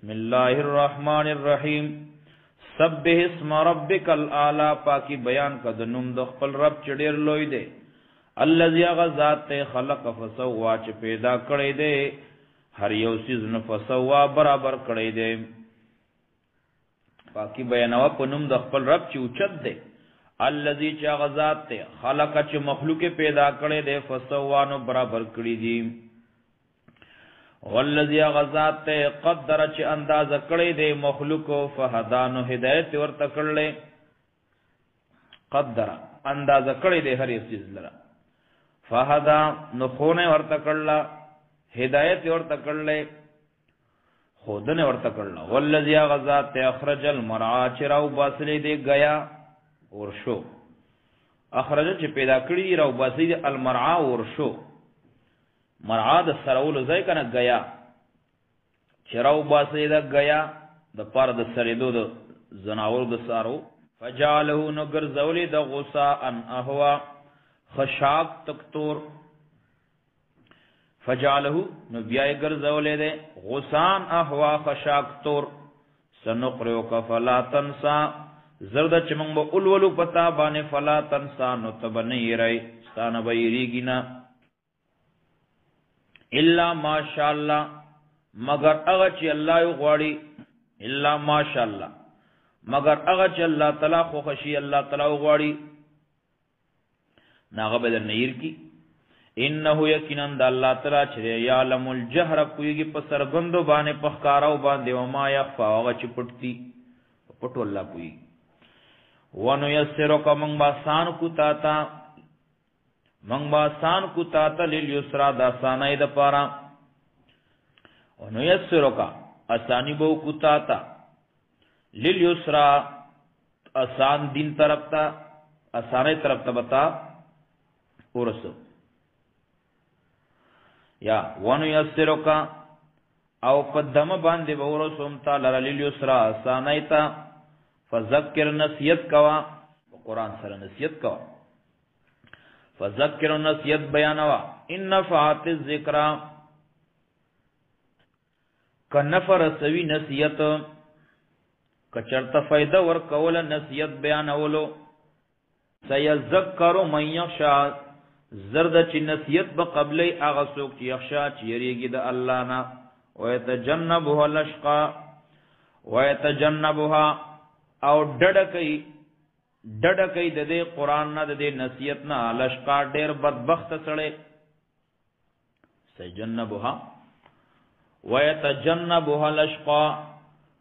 بسم الله الرحمن الرحیم سبح اسم ربک الاعلی پاکی بیان کا د نوم د خپل رب چې ډیر لوی دی الذي غذات خلق فسوا چې پیدا کړی دی هر یو چیز نو فسوا برابر کړی دی پاکی بیانوا په نوم د خپل رب چې اوچت دی الذي چې غذات خلق چې مخلوق پیدا کړی دی فسوا نو برابر کړی دی والذي غذات قدر چې انداز کړی دی مخلوق فهدانو هدایت ورته کړلې قدر انداز کړی دی هر یو چیز لره فهدا نو خونه ورته کړلا هدایت ورته کړلې خودنه ورته کړلا والذي غذات اخرج المرعى چراو باسلې دی گیا ورشو اخرج چې پیدا کړی راو باسلې المرعى ورشو مرعا د سرولو ځای کنه گیا چراو باسي دا گیا د پاره د سریدو د زناور د سارو فجعله نو ګرځولې د غصا ان اهوا خشاک تکتور فجعله نو بیا ګرځولې د غصان اهوا خشاک تور سنقرئ فلا تنسى زرد چمنګ به اولولو پتا باندې فلا تنسى نو تبنی رای ستانه بیریګینا الا ماشاء الله مگر هغه چې الله یو غواړي الا ماشاء الله مگر هغه چې الله تعالی خو خشي الله تعالی غواړي ناغه بدر نیر کی انه یقینا د الله تعالی چې یعلم الجهر کویږي په سرګندو باندې په ښکاراو باندې او ما یخفا هغه چې پټتی پټو الله کوي ونو یسرک من باسان کو تا منگ باسان کو تاتا لیلیسرا دا سانای دا پارا ونو یسرو کا اسانی بو کو تاتا لیلیسرا اسان دین طرف تا اسانای طرف تا بتا ورسو یا ونو یسرو کا او پدم باندې ورسوم تا لرا لیلیسرا اسانای تا فذکر نصیحت کوا قرآن سره نصیحت کوا فذکر نصیحت بیانوا ان نفعت الذکر کنفر سوی نصیحت کچرت فائدہ ور کول نصیحت بیانولو سیذکر من یخشا زرد چ نصیحت بقبل اغه سوک چ یخشا چ یریږي د الله نا او یتجنبها الاشقا ويتجنبها او ډډکای ډډکای د دې قران نه د دې نصیحت نه لشقا ډیر بدبخت سړی سجنبها ويتجنبها الاشقا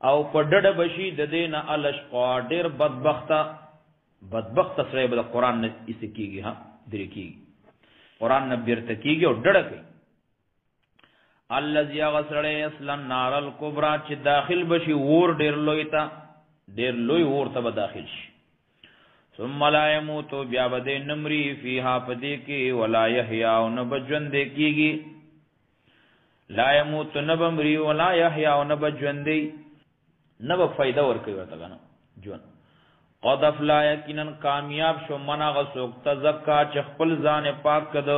او په ډډ بشي د دې نه الاشقا ډیر بدبخت سړی به قران نه اسکیږي ها درې کیږي قران نه بیرته کیږي او ډډکای الذي غسل يسل النار الكبرى چې داخل بشي ور ډیر لوی تا ډیر لوی ور ته داخل شي ثم لا يموت بیا بده نمری فیها پدې کې ولا يحيى ونبجوند کېږي لا يموت نبمری ولا يحيى ونبجوند نب فائدہ ور کوي ورته کنه جون قد افلا یقینا کامیاب شو منا غسوک تزکا چ خپل ځان پاک کد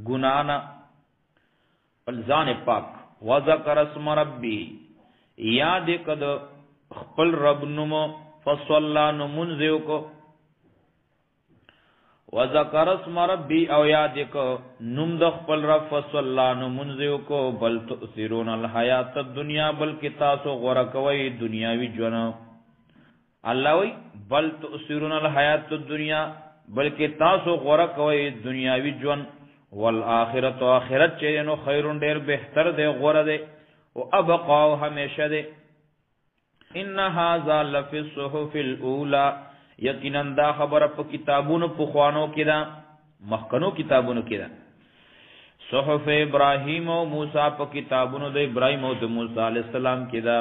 ګنانا خپل ځان پاک وذکر اسم ربی یاد کد خپل رب نوم فصلا نمنذو کو وذکر اسم ربی او یاد کو نوم د خپل رب فصلا نمنذو کو بل تؤثرون الحیات الدنیا بلکې تاسو غوړه کوي دنیاوی ژوند الله وی بل تؤثرون الحیات الدنیا بلکې تاسو غوړه کوي دنیاوی ژوند والآخرت آخرت چې نو خیرون ډیر بهتر دی غوړه دی او ابقا همیشه دی ان هذا لفی الصحف الاولى یقینا دا خبره په کتابونو په خوانو کې دا مخکنو کتابونو کې دا صحف ابراهیم او موسی په کتابونو د ابراهیم او د موسی علی السلام کې دا